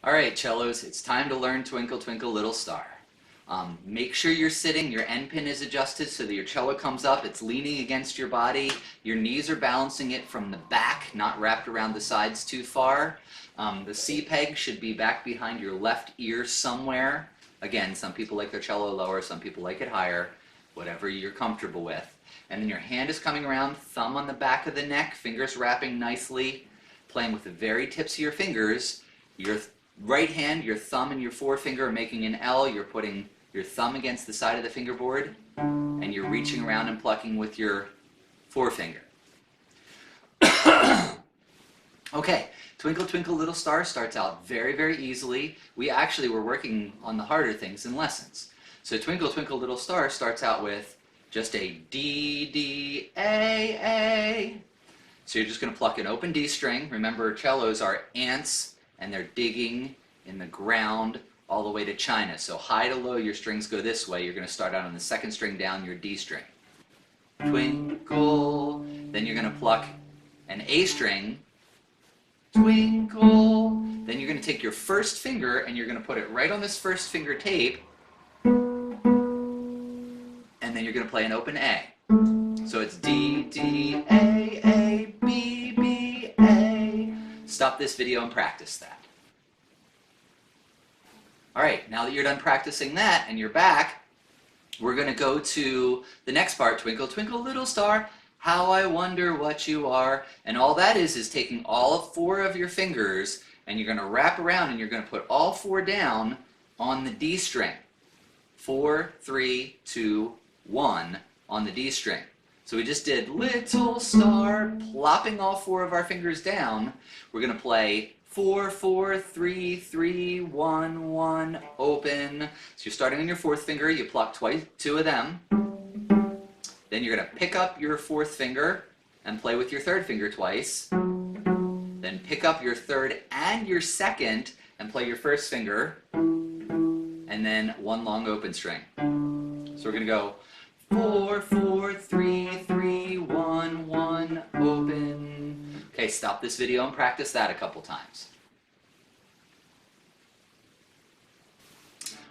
All right, cellos, it's time to learn Twinkle, Twinkle, Little Star. Make sure you're sitting, your end pin is adjusted so that your cello comes up, it's leaning against your body, your knees are balancing it from the back, not wrapped around the sides too far. The C peg should be back behind your left ear somewhere. Again, some people like their cello lower, some people like it higher, whatever you're comfortable with. And then your hand is coming around, thumb on the back of the neck, fingers wrapping nicely, playing with the very tips of your fingers. Your right hand, your thumb and your forefinger are making an L. You're putting your thumb against the side of the fingerboard, and you're reaching around and plucking with your forefinger. Okay, Twinkle, Twinkle, Little Star starts out very, very easily. We actually were working on the harder things in lessons. So Twinkle, Twinkle, Little Star starts out with just a D, D, A. So you're just going to pluck an open D string. Remember, cellos are ants, and they're digging in the ground all the way to China. So high to low, your strings go this way. You're going to start out on the second string down your D string. Twinkle. Then you're going to pluck an A string. Twinkle. Then you're going to take your first finger and you're going to put it right on this first finger tape. And then you're going to play an open A. So it's D, D, A, B, B, A. Stop this video and practice that. Alright, now that you're done practicing that and you're back, we're going to go to the next part, Twinkle, Twinkle, Little Star, how I wonder what you are. And all that is taking all four of your fingers and you're going to wrap around and you're going to put all four down on the D string. 4, 3, 2, 1 on the D string. So we just did little star, plopping all four of our fingers down. We're going to play 4, 4, 3, 3, 1, 1, open. So you're starting on your fourth finger, you pluck two of them. Then you're going to pick up your fourth finger and play with your third finger twice. Then pick up your third and your second and play your first finger. And then one long open string. So we're going to go 4, 4, 3, 3, 1, 1, open. Okay, stop this video and practice that a couple times.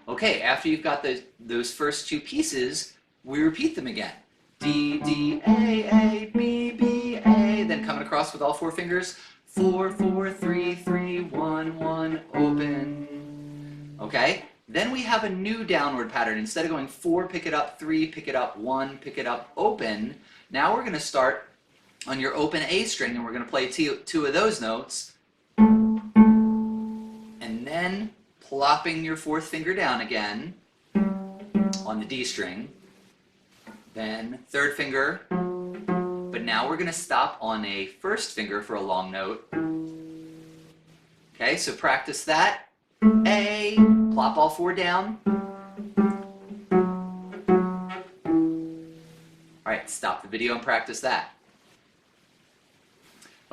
Okay, after you've got those first two pieces, we repeat them again. D, D, A, B, B, A. Then coming across with all four fingers. 4, 4, 3, 3, 1, 1, open. Okay? Then we have a new downward pattern. Instead of going 4, pick it up, 3, pick it up, 1, pick it up, open. Now we're going to start on your open A string and we're going to play two of those notes. And then plopping your fourth finger down again on the D string. Then third finger. But now we're going to stop on a first finger for a long note. Okay, so practice that. A, plop all four down. Alright, stop the video and practice that.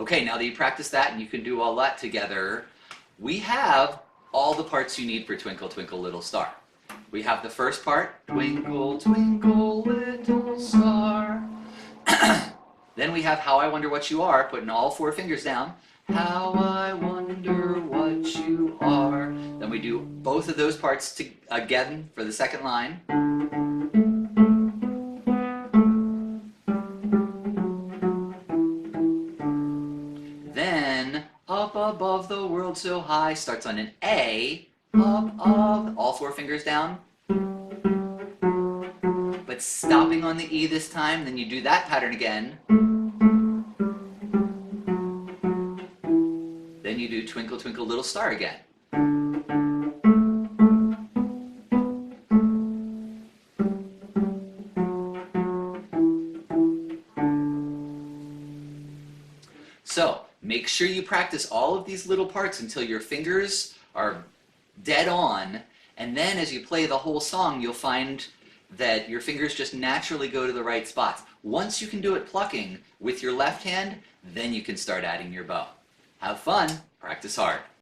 Okay, now that you practice that and you can do all that together, we have all the parts you need for Twinkle, Twinkle, Little Star. We have the first part, Twinkle, Twinkle, Little Star. Then we have How I Wonder What You Are, putting all four fingers down. How I wonder what you are. Then we do both of those parts again for the second line. Then up above the world so high starts on an A. Up, all four fingers down. But stopping on the E this time, then you do that pattern again. Then you do Twinkle, Twinkle, Little Star again. So, make sure you practice all of these little parts until your fingers are dead on, and then as you play the whole song, you'll find that your fingers just naturally go to the right spots. Once you can do it plucking with your left hand, then you can start adding your bow. Have fun, practice hard.